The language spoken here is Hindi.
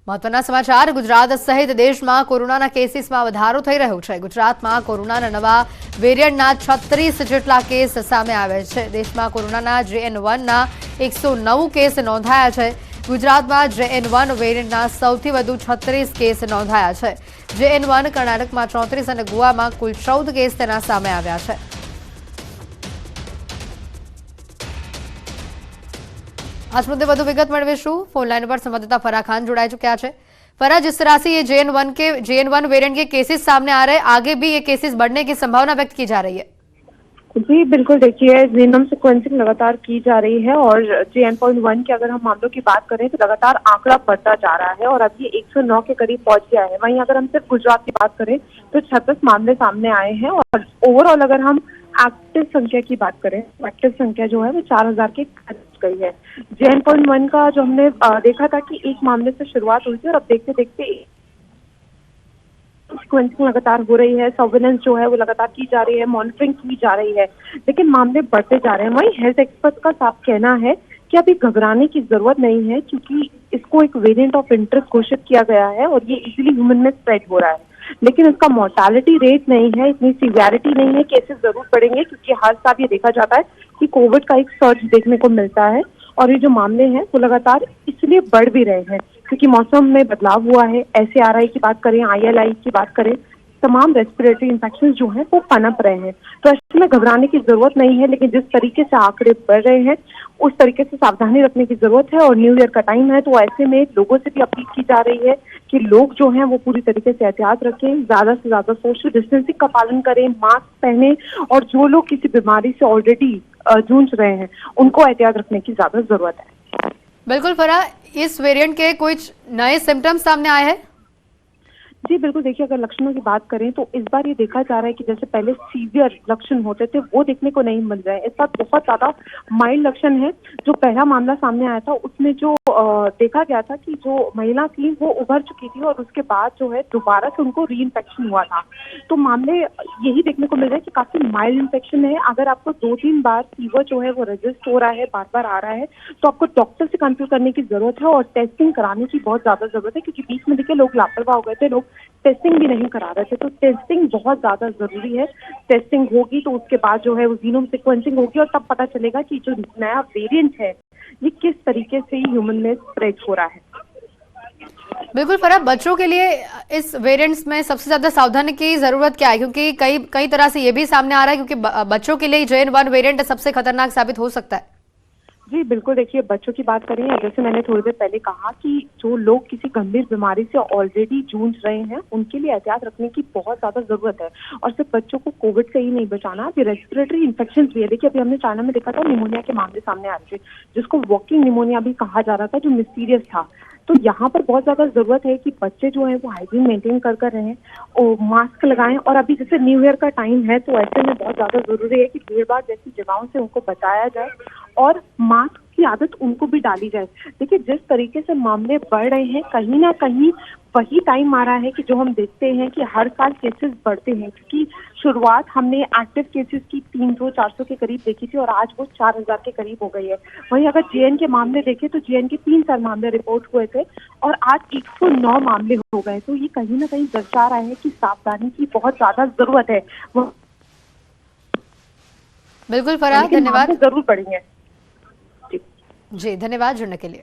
મહત્વના સમાચાર ગુજરાત સહિત દેશમાં કોરોનાના કેસીસમાં વધારો થઈ રહ્યો છે। ગુજરાતમાં કોરોનાના નવા વેરિયન્ટના 36 જેટલા કેસ સામે આવ્યા છે। દેશમાં કોરોનાના JN1ના 109 કેસ નોંધાયા છે। ગુજરાતમાં JN1 વેરિયન્ટના સૌથી વધુ 36 કેસ નોંધાયા છે। JN1 કર્ણાટકમાં 34 અને ગોવામાં કુલ 14 કેસ તેના સામે આવ્યા છે। आज मुद्दे વધુ વિગત મેળવીશું। फोन लाइन पर संवाददाता फराह खान जुड़ाई चुके हैं। फराह, जिस तरह से ये JN1 वेरिएंट के केसेस सामने आ रहे हैं, आगे भी ये केसेस बढ़ने की संभावना व्यक्त की जा रही है। जी बिल्कुल, देखिए जीनोम सीक्वेंसिंग लगातार की जा रही है और JN.1 के अगर हम मामलों की बात करें तो लगातार आंकड़ा बढ़ता जा रहा है और अब ये 109 के करीब पहुंच गया है। वहीं अगर हम सिर्फ गुजरात की बात करें तो 36 मामले सामने आए हैं और ओवरऑल अगर हम एक्टिव संख्या की बात करें, एक्टिव संख्या जो है वो 4000 के गई है। JN.1 का जो हमने देखा था कि एक मामले से शुरुआत हुई थी और अब देखते देखते सीक्वेंसिंग लगातार हो रही है, सर्विलेंस जो है वो लगातार की जा रही है, मॉनिटरिंग की जा रही है, लेकिन मामले बढ़ते जा रहे हैं। वहीं हेल्थ एक्सपर्ट का साफ कहना है कि अभी घबराने की जरूरत नहीं है क्योंकि इसको एक वेरिएंट ऑफ इंटरेस्ट घोषित किया गया है और ये इजीली ह्यूमन में स्प्रेड हो रहा है, लेकिन इसका मोर्टालिटी रेट नहीं है, इतनी सीवियरिटी नहीं है, केसेस जरूर बढ़ेंगे क्योंकि हर साल ये देखा जाता है कि कोविड का एक सर्ज देखने को मिलता है और ये जो मामले हैं वो लगातार इसलिए बढ़ भी रहे हैं क्योंकि मौसम में बदलाव हुआ है। SARI की बात करें, ILI की बात करें, तमाम रेस्पिरेटरी इन्फेक्शन जो हैं वो पनप रहे हैं। तो ऐसे में घबराने की जरूरत नहीं है, लेकिन जिस तरीके से आंकड़े बढ़ रहे हैं उस तरीके से सावधानी रखने की जरूरत है और न्यू ईयर का टाइम है, तो ऐसे में लोगों से भी अपील की जा रही है कि लोग जो हैं वो पूरी तरीके से एहतियात रखें, ज्यादा से ज्यादा सोशल डिस्टेंसिंग का पालन करें, मास्क पहने और जो लोग किसी बीमारी से ऑलरेडी जूझ रहे हैं उनको एहतियात रखने की ज्यादा जरूरत है। बिल्कुल फराह, इस वेरिएंट के कुछ नए सिम्टम्स सामने आए हैं? जी बिल्कुल, देखिए अगर लक्षणों की बात करें तो इस बार ये देखा जा रहा है कि जैसे पहले सीवियर लक्षण होते थे वो देखने को नहीं मिल रहे हैं। इस बार बहुत ज्यादा माइल्ड लक्षण है। जो पहला मामला सामने आया था उसमें जो देखा गया था कि जो महिला थी वो उभर चुकी थी और उसके बाद जो है दोबारा से उनको री इन्फेक्शन हुआ था। तो मामले यही देखने को मिल रहा है कि काफी माइल्ड इन्फेक्शन है। अगर आपको 2-3 बार फीवर जो है वो रजिस्ट हो रहा है, बार बार आ रहा है, तो आपको डॉक्टर से कंसल्ट करने की जरूरत है और टेस्टिंग कराने की बहुत ज्यादा जरूरत है क्योंकि बीच में देखिए लोग लापरवाह हो गए थे, लोग टेस्टिंग भी नहीं करा रहे थे। तो टेस्टिंग बहुत ज्यादा जरूरी है। टेस्टिंग होगी तो उसके बाद जो है वो जीनोम सीक्वेंसिंग होगी और तब पता चलेगा कि जो नया वेरिएंट है ये किस तरीके से ह्यूमन में स्प्रेड हो रहा है। बिल्कुल फराह, बच्चों के लिए इस वेरिएंट्स में सबसे ज्यादा सावधानी की जरूरत क्या है, क्योंकि कई तरह से ये भी सामने आ रहा है क्योंकि बच्चों के लिए JN1 वेरिएंट सबसे खतरनाक साबित हो सकता है। जी बिल्कुल, देखिए बच्चों की बात करें, जैसे मैंने थोड़ी देर पहले कहा कि जो लोग किसी गंभीर बीमारी से ऑलरेडी जूझ रहे हैं उनके लिए एहतियात रखने की बहुत ज्यादा जरूरत है। और सिर्फ बच्चों को कोविड से ही नहीं बचाना, अभी रेस्पिरेटरी इन्फेक्शन भी है। देखिए अभी हमने चाइना में देखा था निमोनिया के मामले सामने आ रहे थे जिसको वॉकिंग निमोनिया भी कहा जा रहा था, जो मिस्टीरियस था। तो यहाँ पर बहुत ज्यादा जरूरत है कि बच्चे जो है वो हाइजीन मेंटेन कर रहें और मास्क लगाएं। और अभी जैसे न्यू ईयर का टाइम है तो ऐसे में बहुत ज्यादा जरूरी है कि भीड़ भाड़ जैसी जगहों से उनको बचाया जाए और मास्क की आदत उनको भी डाली जाए। देखिए जिस तरीके से मामले बढ़ रहे हैं कहीं ना कहीं वही टाइम आ रहा है कि जो हम देखते हैं कि हर साल केसेस बढ़ते हैं, क्योंकि शुरुआत हमने एक्टिव केसेस की 300-400 के करीब देखी थी और आज वो 4000 के करीब हो गई है। वहीं अगर JN के मामले देखें तो JN के 3 मामले रिपोर्ट हुए थे और आज 109 मामले हो गए। तो ये कहीं ना कहीं दर्शा रहा है कि सावधानी की बहुत ज्यादा जरूरत है। बिल्कुल फराह, धन्यवाद। जरूर पड़ेंगे। जी धन्यवाद जुड़ने के लिए।